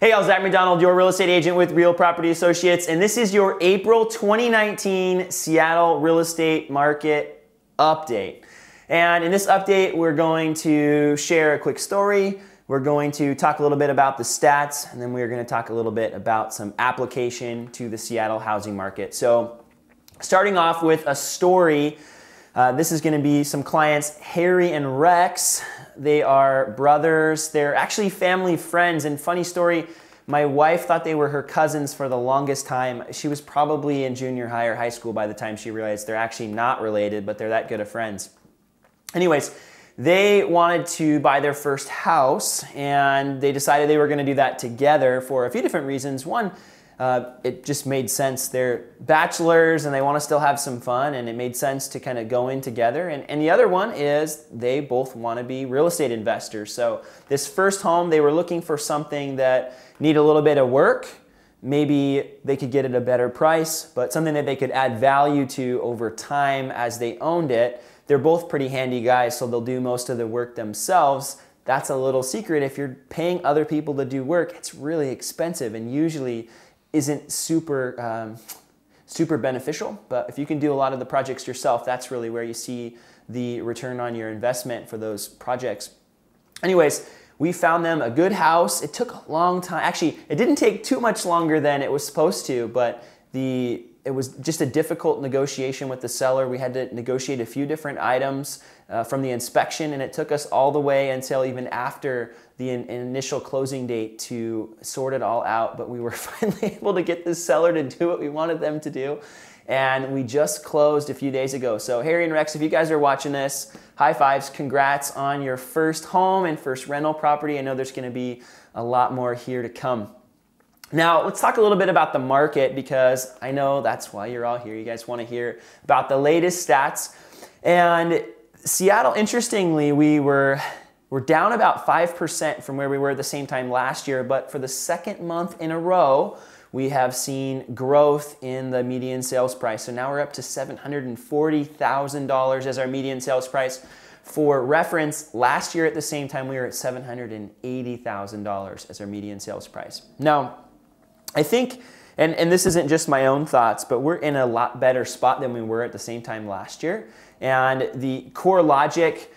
Hey, I'm Zach McDonald, your real estate agent with Real Property Associates, and this is your April 2019 Seattle real estate market update. And in this update, we're going to share a quick story. We're going to talk a little bit about the stats, and then we're going to talk a little bit about some application to the Seattle housing market. So starting off with a story, this is going to be some clients, Harry and Rex. They are brothers. They're actually family friends. And funny story, my wife thought they were her cousins for the longest time. She was probably in junior high or high school by the time she realized they're actually not related, but they're that good of friends. Anyways, they wanted to buy their first house, and they decided they were going to do that together for a few different reasons. One, it just made sense. They're bachelors and they want to still have some fun, and it made sense to kind of go in together. And the other one is they both want to be real estate investors. So this first home, they were looking for something that needed a little bit of work. Maybe they could get it at a better price, but something that they could add value to over time as they owned it. They're both pretty handy guys, so they'll do most of the work themselves. That's a little secret. If you're paying other people to do work, it's really expensive and usually isn't super beneficial. But if you can do a lot of the projects yourself, that's really where you see the return on your investment for those projects. Anyways, we found them a good house. It took a long time. Actually, it didn't take too much longer than it was supposed to, but it was just a difficult negotiation with the seller. We had to negotiate a few different items from the inspection, and it took us all the way until even after the initial closing date to sort it all out. But we were finally able to get this seller to do what we wanted them to do. And we just closed a few days ago. So Harry and Rex, if you guys are watching this, high fives, congrats on your first home and first rental property. I know there's going to be a lot more here to come. Now, let's talk a little bit about the market, because I know that's why you're all here. You guys want to hear about the latest stats. And Seattle, interestingly, we're down about 5% from where we were at the same time last year, but for the second month in a row, we have seen growth in the median sales price. So now we're up to $740,000 as our median sales price. For reference, last year at the same time, we were at $780,000 as our median sales price. Now, I think, and this isn't just my own thoughts, but we're in a lot better spot than we were at the same time last year. And the CoreLogic,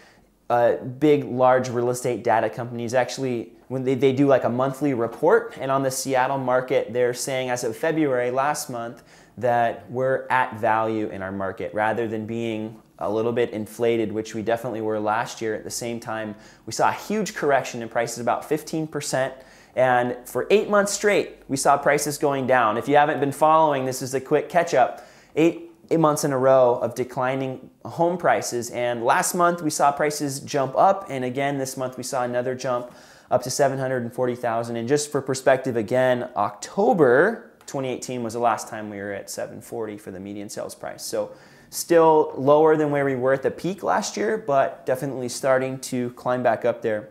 big, large real estate data companies, actually, when they do like a monthly report, and on the Seattle market, they're saying as of February last month that we're at value in our market rather than being a little bit inflated, which we definitely were last year. At the same time, we saw a huge correction in prices, about 15%. And for 8 months straight, we saw prices going down. If you haven't been following, this is a quick catch up. Eight months in a row of declining home prices. And last month we saw prices jump up. And again, this month we saw another jump up to $740,000. And just for perspective, again, October 2018 was the last time we were at $740,000 for the median sales price. So still lower than where we were at the peak last year, but definitely starting to climb back up there.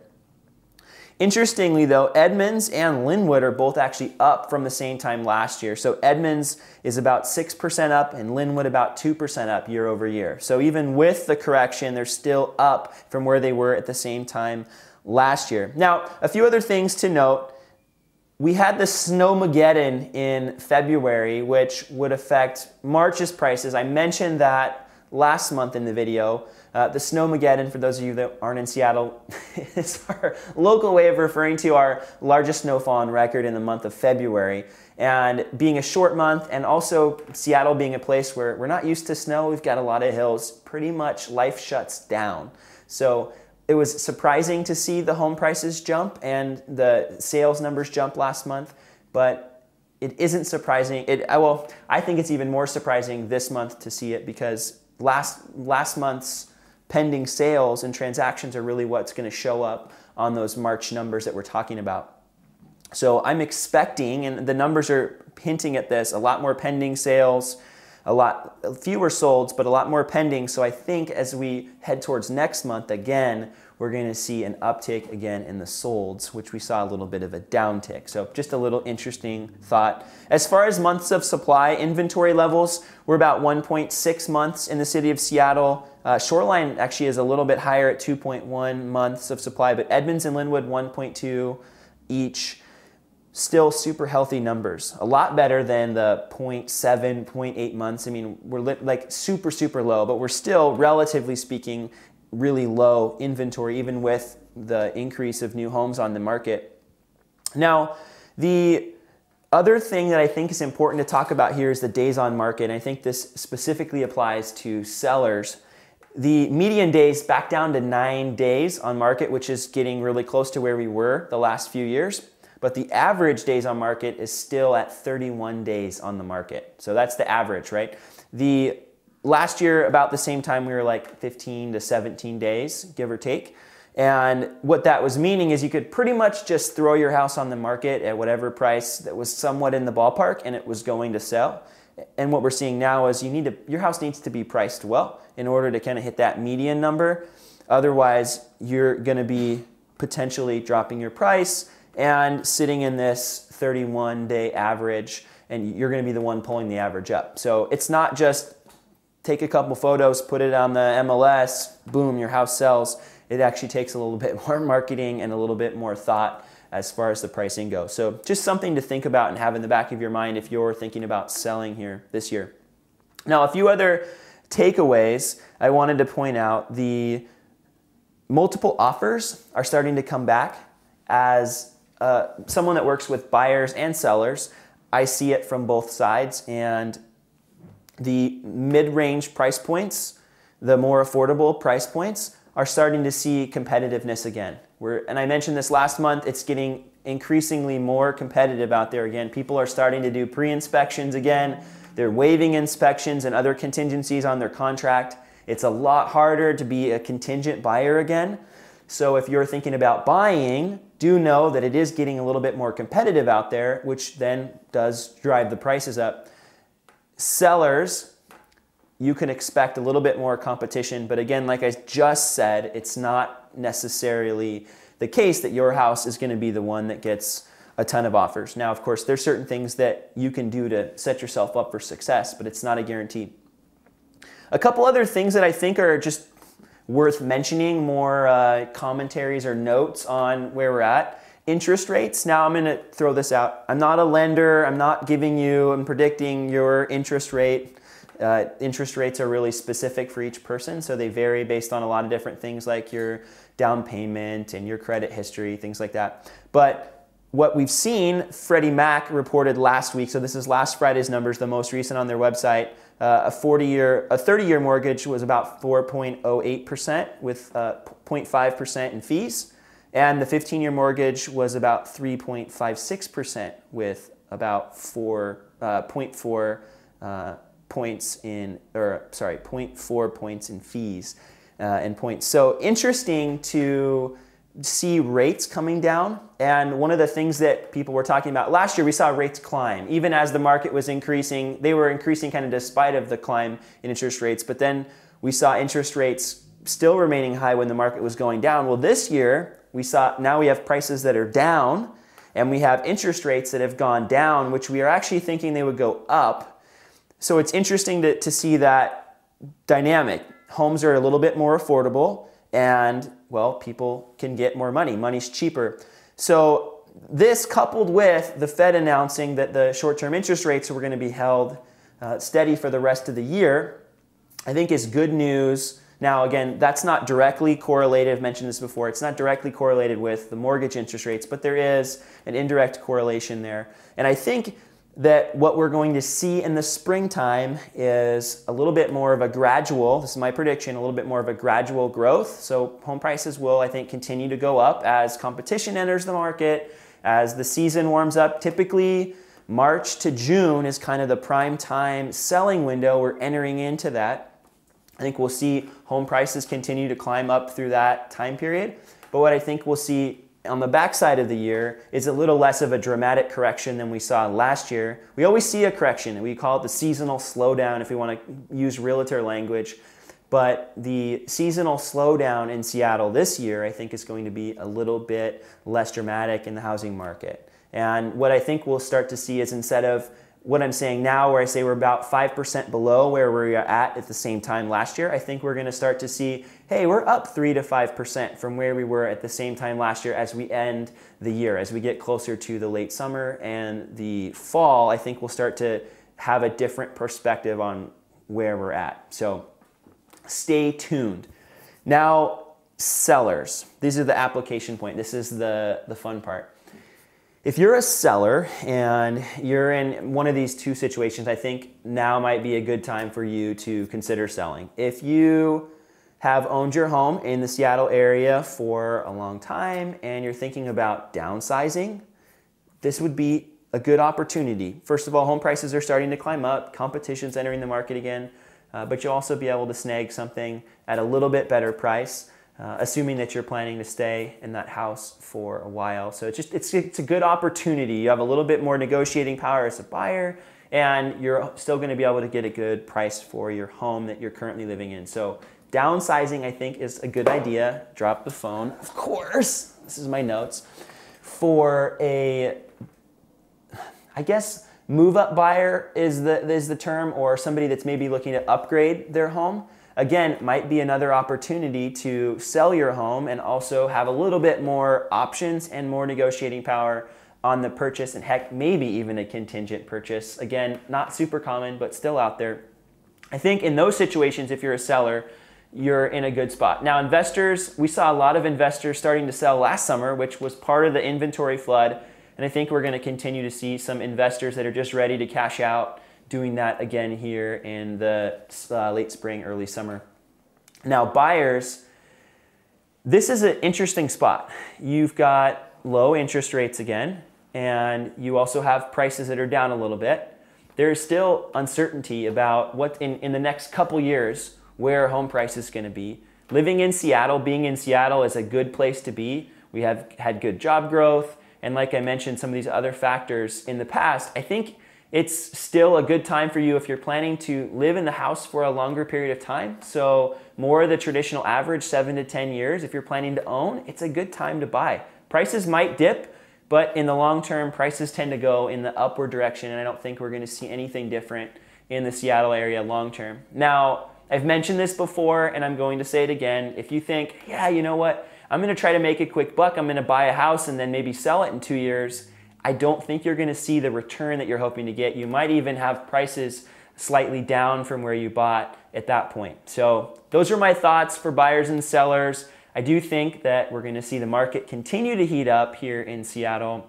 Interestingly though, Edmonds and Linwood are both actually up from the same time last year. So Edmonds is about 6% up and Linwood about 2% up year over year. So even with the correction, they're still up from where they were at the same time last year. Now, a few other things to note. We had the Snowmageddon in February, which would affect March's prices. I mentioned that last month in the video. The Snowmageddon, for those of you that aren't in Seattle, is our local way of referring to our largest snowfall on record in the month of February. And being a short month, and also Seattle being a place where we're not used to snow, we've got a lot of hills, pretty much life shuts down. So it was surprising to see the home prices jump and the sales numbers jump last month, but it isn't surprising. Well, I think it's even more surprising this month to see it, because last month's pending sales and transactions are really what's going to show up on those March numbers that we're talking about. So I'm expecting, and the numbers are hinting at this, a lot more pending sales, a lot fewer solds, but a lot more pending. So I think as we head towards next month, again, we're going to see an uptick again in the solds, which we saw a little bit of a downtick. So just a little interesting thought. As far as months of supply, inventory levels, we're about 1.6 months in the city of Seattle. Shoreline actually is a little bit higher at 2.1 months of supply, but Edmonds and Linwood 1.2 each. still super healthy numbers. A lot better than the 0.7, 0.8 months. I mean, we're like super, super low, but we're still, relatively speaking, really low inventory, even with the increase of new homes on the market. Now, the other thing that I think is important to talk about here is the days on market. And I think this specifically applies to sellers. The median days back down to 9 days on market, which is getting really close to where we were the last few years. But the average days on market is still at 31 days on the market. So that's the average, right? The last year, about the same time, we were like 15 to 17 days, give or take. And what that was meaning is you could pretty much just throw your house on the market at whatever price that was somewhat in the ballpark and it was going to sell. And what we're seeing now is your house needs to be priced well in order to kind of hit that median number. Otherwise, you're going to be potentially dropping your price and sitting in this 31-day average, and you're going to be the one pulling the average up. So it's not just take a couple photos, put it on the MLS, boom, your house sells. It actually takes a little bit more marketing and a little bit more thought as far as the pricing goes. So just something to think about and have in the back of your mind if you're thinking about selling here this year. Now, a few other takeaways I wanted to point out. The multiple offers are starting to come back. As someone that works with buyers and sellers, I see it from both sides, and the mid-range price points, the more affordable price points, are starting to see competitiveness again. And I mentioned this last month, it's getting increasingly more competitive out there again. People are starting to do pre-inspections again. They're waiving inspections and other contingencies on their contract. It's a lot harder to be a contingent buyer again. So if you're thinking about buying, do know that it is getting a little bit more competitive out there, which then does drive the prices up. Sellers, you can expect a little bit more competition, but again, like I just said, it's not necessarily the case that your house is going to be the one that gets a ton of offers. Now, of course, there's certain things that you can do to set yourself up for success, but it's not a guarantee. A couple other things that I think are just worth mentioning, more commentaries or notes on where we're at. Interest rates. Now I'm going to throw this out. I'm not a lender. I'm not giving you and predicting your interest rate. Interest rates are really specific for each person, so they vary based on a lot of different things like your down payment and your credit history, things like that. But what we've seen, Freddie Mac reported last week, so this is last Friday's numbers, the most recent on their website. A 30-year mortgage was about 4.08% with 0.5% in fees, and the 15-year mortgage was about 3.56% with about 0.4 points in, or sorry, 0.4 points in fees and points. So interesting to see rates coming down. And one of the things that people were talking about last year, we saw rates climb. Even as the market was increasing, they were increasing kind of despite of the climb in interest rates. But then we saw interest rates still remaining high when the market was going down. Well, this year now we have prices that are down, and we have interest rates that have gone down, which we are actually thinking they would go up. So it's interesting to see that dynamic. Homes are a little bit more affordable, and, well, people can get more money. Money's cheaper. So this, coupled with the Fed announcing that the short-term interest rates were going to be held steady for the rest of the year, I think is good news. Now, again, that's not directly correlated. I've mentioned this before. It's not directly correlated with the mortgage interest rates, but there is an indirect correlation there. And I think that what we're going to see in the springtime is a little bit more of a gradual, this is my prediction, a little bit more of a gradual growth. So home prices will, I think, continue to go up as competition enters the market, as the season warms up. Typically, March to June is kind of the prime time selling window. We're entering into that. I think we'll see home prices continue to climb up through that time period. But what I think we'll see on the backside of the year is a little less of a dramatic correction than we saw last year. We always see a correction. We call it the seasonal slowdown if we want to use realtor language. But the seasonal slowdown in Seattle this year, I think, is going to be a little bit less dramatic in the housing market. And what I think we'll start to see is, instead of what I'm saying now, where I say we're about 5% below where we were at the same time last year, I think we're going to start to see, hey, we're up 3 to 5% from where we were at the same time last year as we end the year. As we get closer to the late summer and the fall, I think we'll start to have a different perspective on where we're at. So stay tuned. Now, sellers. These are the application point. This is the fun part. If you're a seller and you're in one of these two situations, I think now might be a good time for you to consider selling. If you have owned your home in the Seattle area for a long time and you're thinking about downsizing, this would be a good opportunity. First of all, home prices are starting to climb up, competition's entering the market again, but you'll also be able to snag something at a little bit better price. Assuming that you're planning to stay in that house for a while. So it's a good opportunity. You have a little bit more negotiating power as a buyer, and you're still going to be able to get a good price for your home that you're currently living in. So downsizing, I think, is a good idea. Drop the phone, of course. This is my notes. For a, I guess, move-up buyer is the term, or somebody that's maybe looking to upgrade their home. Again, might be another opportunity to sell your home and also have a little bit more options and more negotiating power on the purchase, and heck, maybe even a contingent purchase. Again, not super common, but still out there. I think in those situations, if you're a seller, you're in a good spot. Now, investors, we saw a lot of investors starting to sell last summer, which was part of the inventory flood. And I think we're going to continue to see some investors that are just ready to cash out doing that again here in the late spring, early summer. Now, buyers, this is an interesting spot. You've got low interest rates again, and you also have prices that are down a little bit. There is still uncertainty about what in the next couple years where home price is going to be. Living in Seattle, being in Seattle is a good place to be. We have had good job growth, and like I mentioned, some of these other factors in the past, I think it's still a good time for you if you're planning to live in the house for a longer period of time. So more of the traditional average, 7 to 10 years. If you're planning to own, it's a good time to buy. Prices might dip, but in the long term, prices tend to go in the upward direction, and I don't think we're going to see anything different in the Seattle area long term. Now, I've mentioned this before, and I'm going to say it again. If you think, yeah, you know what, I'm going to try to make a quick buck, I'm going to buy a house and then maybe sell it in 2 years, I don't think you're going to see the return that you're hoping to get. You might even have prices slightly down from where you bought at that point. So those are my thoughts for buyers and sellers. I do think that we're going to see the market continue to heat up here in Seattle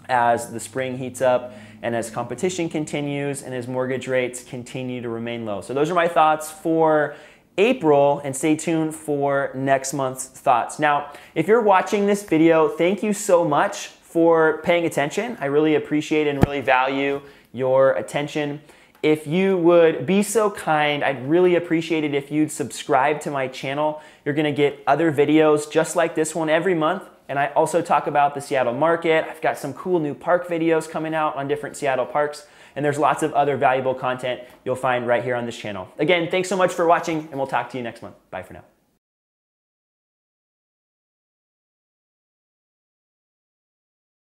as the spring heats up and as competition continues and as mortgage rates continue to remain low. So those are my thoughts for April, and stay tuned for next month's thoughts. Now, if you're watching this video, thank you so much for paying attention. I really appreciate and really value your attention. If you would be so kind, I'd really appreciate it if you'd subscribe to my channel. You're gonna get other videos just like this one every month. And I also talk about the Seattle market. I've got some cool new park videos coming out on different Seattle parks. And there's lots of other valuable content you'll find right here on this channel. Again, thanks so much for watching, and we'll talk to you next month. Bye for now.